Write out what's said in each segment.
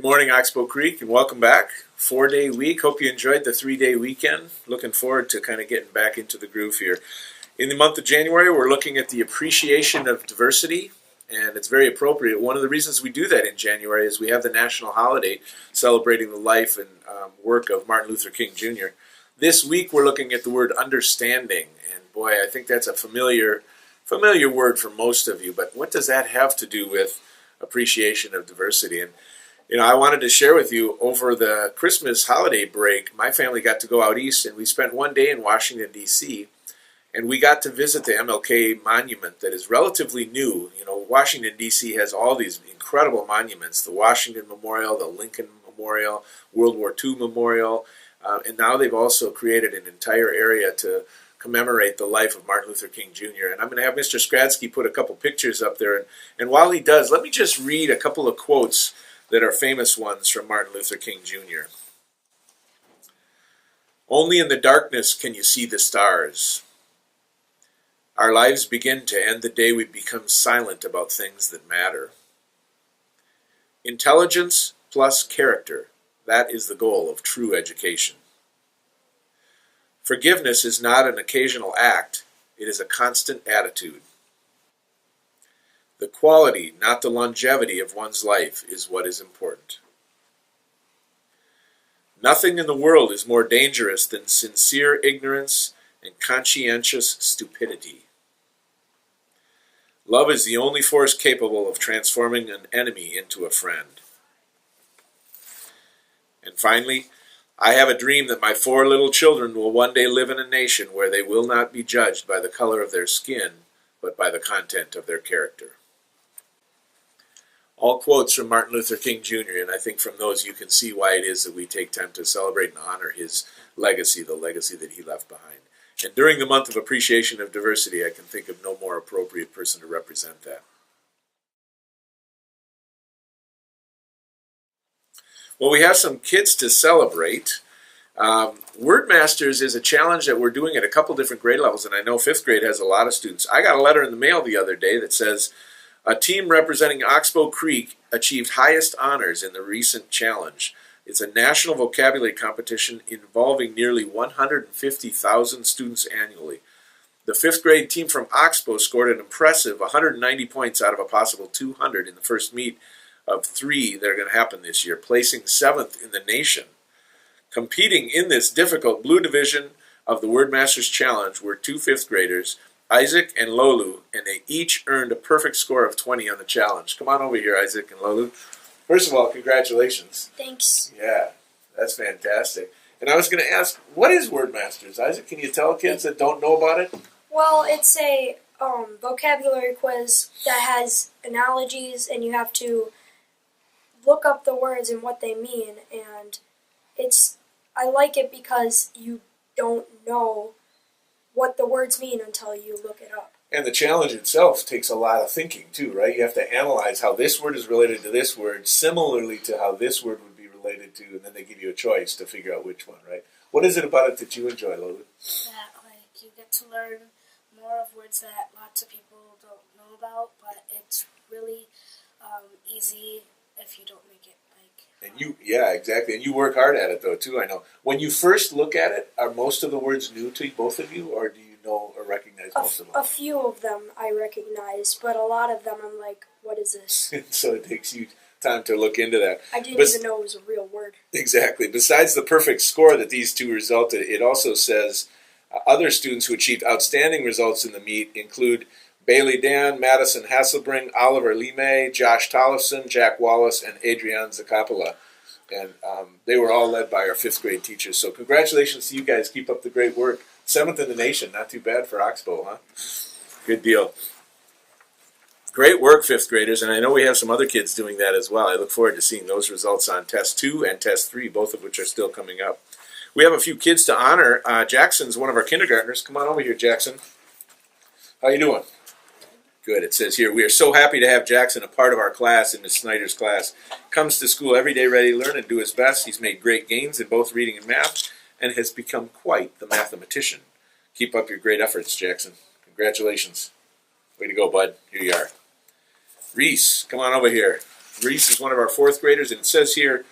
morning, Oxbow Creek, and welcome back. 4-day week. Hope you enjoyed the 3-day weekend. Looking forward to kind of getting back into the groove here. In the month of January, we're looking at the appreciation of diversity, and it's very appropriate. One of the reasons we do that in January is we have the national holiday celebrating the life and work of Martin Luther King Jr. This week, we're looking at the word understanding, and boy, I think that's a familiar word for most of you, but what does that have to do with appreciation of diversity? And I wanted to share with you, over the Christmas holiday break, my family got to go out east, and we spent one day in Washington, D.C., and we got to visit the MLK monument that is relatively new. Washington, D.C. has all these incredible monuments, the Washington Memorial, the Lincoln Memorial, World War II Memorial, and now they've also created an entire area to commemorate the life of Martin Luther King Jr. And I'm going to have Mr. Skradsky put a couple pictures up there, and while he does, let me just read a couple of quotes that are famous ones from Martin Luther King Jr. Only in the darkness can you see the stars. Our lives begin to end the day we become silent about things that matter. Intelligence plus character, that is the goal of true education. Forgiveness is not an occasional act, it is a constant attitude. The quality, not the longevity of one's life, is what is important. Nothing in the world is more dangerous than sincere ignorance and conscientious stupidity. Love is the only force capable of transforming an enemy into a friend. And finally, I have a dream that my 4 little children will one day live in a nation where they will not be judged by the color of their skin, but by the content of their character. All quotes from Martin Luther King Jr., and I think from those you can see why it is that we take time to celebrate and honor his legacy, the legacy that he left behind. And during the month of appreciation of diversity, I can think of no more appropriate person to represent that. Well, we have some kids to celebrate. Wordmasters is a challenge that we're doing at a couple different grade levels, and I know 5th grade has a lot of students. I got a letter in the mail the other day that says, a team representing Oxbow Creek achieved highest honors in the recent challenge. It's a national vocabulary competition involving nearly 150,000 students annually. The 5th grade team from Oxbow scored an impressive 190 points out of a possible 200 in the first meet of 3 that are going to happen this year, placing 7th in the nation. Competing in this difficult blue division of the Wordmasters Challenge were 2 5th graders, Isaac and Lolu, and they each earned a perfect score of 20 on the challenge. Come on over here, Isaac and Lolu. First of all, congratulations. Thanks. Yeah, that's fantastic. And I was going to ask, what is Wordmasters? Isaac, can you tell kids that don't know about it? Well, it's a vocabulary quiz that has analogies, and you have to look up the words and what they mean. And I like it because you don't know what the words mean until you look it up. And the challenge itself takes a lot of thinking too, right? You have to analyze how this word is related to this word, similarly to how this word would be related to, and then they give you a choice to figure out which one, right? What is it about it that you enjoy, Lolu? That, you get to learn more of words that lots of people don't know about, but it's really easy if you don't make it Yeah, exactly. And you work hard at it, though, too, I know. When you first look at it, are most of the words new to both of you, or do you know or recognize most of them? A few of them I recognize, but a lot of them I'm like, what is this? So it takes you time to look into that. I didn't even know it was a real word. Exactly. Besides the perfect score that these two resulted, it also says other students who achieved outstanding results in the meet include Bailey Dan, Madison Hasselbring, Oliver Lime, Josh Tollefson, Jack Wallace, and Adrian Zacapala. And they were all led by our 5th grade teachers. So congratulations to you guys. Keep up the great work. 7th in the nation. Not too bad for Oxbow, huh? Good deal. Great work, 5th graders. And I know we have some other kids doing that as well. I look forward to seeing those results on Test 2 and Test 3, both of which are still coming up. We have a few kids to honor. Jackson's one of our kindergartners. Come on over here, Jackson. How you doing? Good. It says here, we are so happy to have Jackson a part of our class in Ms. Snyder's class. Comes to school every day ready to learn and do his best. He's made great gains in both reading and math and has become quite the mathematician. Keep up your great efforts, Jackson. Congratulations. Way to go, bud. Here you are. Reese, come on over here. Reese is one of our fourth graders, and it says here,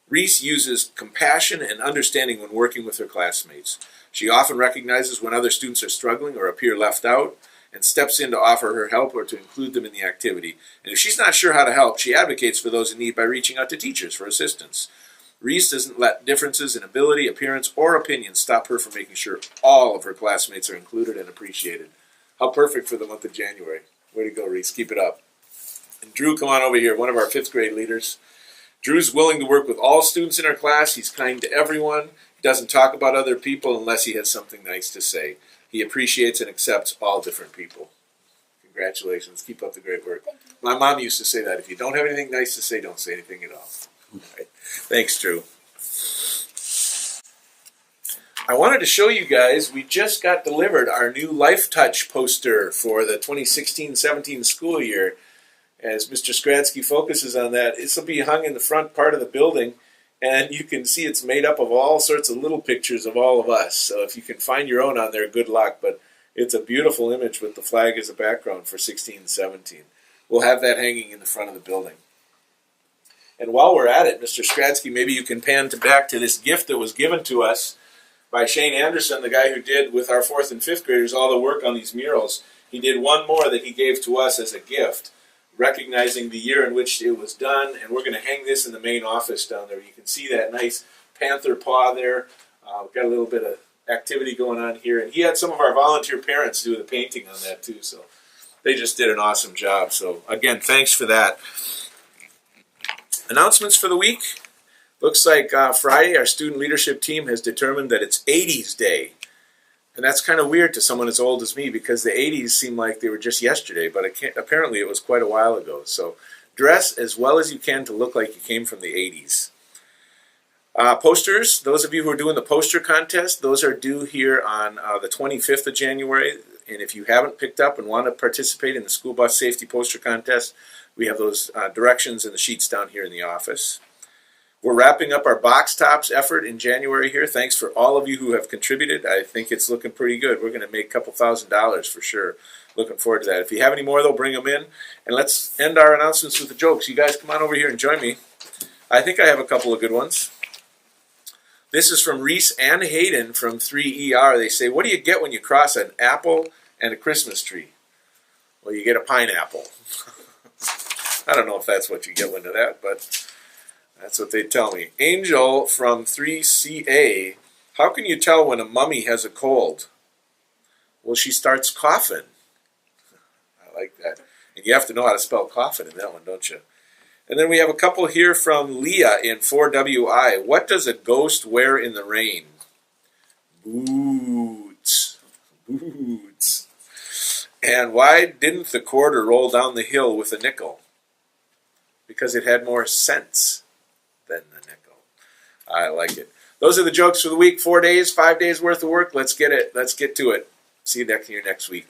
Reese uses compassion and understanding when working with her classmates. She often recognizes when other students are struggling or appear left out and steps in to offer her help or to include them in the activity. And if she's not sure how to help, she advocates for those in need by reaching out to teachers for assistance. Reese doesn't let differences in ability, appearance, or opinion stop her from making sure all of her classmates are included and appreciated. How perfect for the month of January. Way to go, Reese. Keep it up. And Drew, come on over here, one of our fifth grade leaders. Drew's willing to work with all students in our class. He's kind to everyone. He doesn't talk about other people unless he has something nice to say. He appreciates and accepts all different people. Congratulations. Keep up the great work. Thank you. My mom used to say that. If you don't have anything nice to say, don't say anything at all. Right. Thanks, Drew. I wanted to show you guys, we just got delivered our new Life Touch poster for the 2016-17 school year. As Mr. Skradsky focuses on that, this will be hung in the front part of the building, and you can see it's made up of all sorts of little pictures of all of us. So if you can find your own on there, good luck. But it's a beautiful image with the flag as a background for 16-17. We'll have that hanging in the front of the building. And while we're at it, Mr. Skradsky, maybe you can pan back to this gift that was given to us by Shane Anderson, the guy who did with our 4th and 5th graders all the work on these murals. He did one more that he gave to us as a gift, recognizing the year in which it was done, and we're going to hang this in the main office down there. You can see that nice panther paw there. We've got a little bit of activity going on here, and he had some of our volunteer parents do the painting on that too, so they just did an awesome job. So again, thanks for that. Announcements for the week. Looks like Friday our student leadership team has determined that it's 80s Day. And that's kind of weird to someone as old as me because the 80s seem like they were just yesterday, but apparently it was quite a while ago. So dress as well as you can to look like you came from the 80s. Posters, those of you who are doing the poster contest, those are due here on the 25th of January. And if you haven't picked up and want to participate in the school bus safety poster contest, we have those directions and the sheets down here in the office. We're wrapping up our box tops effort in January here. Thanks for all of you who have contributed. I think it's looking pretty good. We're going to make a couple $1,000s for sure. Looking forward to that. If you have any more, they'll bring them in. And let's end our announcements with the jokes. You guys come on over here and join me. I think I have a couple of good ones. This is from Reese and Hayden from 3ER. They say, what do you get when you cross an apple and a Christmas tree? Well, you get a pineapple. I don't know if that's what you get into that, but that's what they tell me. Angel from 3CA, how can you tell when a mummy has a cold? Well, she starts coughing. I like that. And you have to know how to spell coffin in that one, don't you? And then we have a couple here from Leah in 4WI. What does a ghost wear in the rain? Boots. Boots. And why didn't the quarter roll down the hill with a nickel? Because it had more sense than the nickel. I like it. Those are the jokes for the week. 4 days, 5 days worth of work. Let's get it. Let's get to it. See you next week.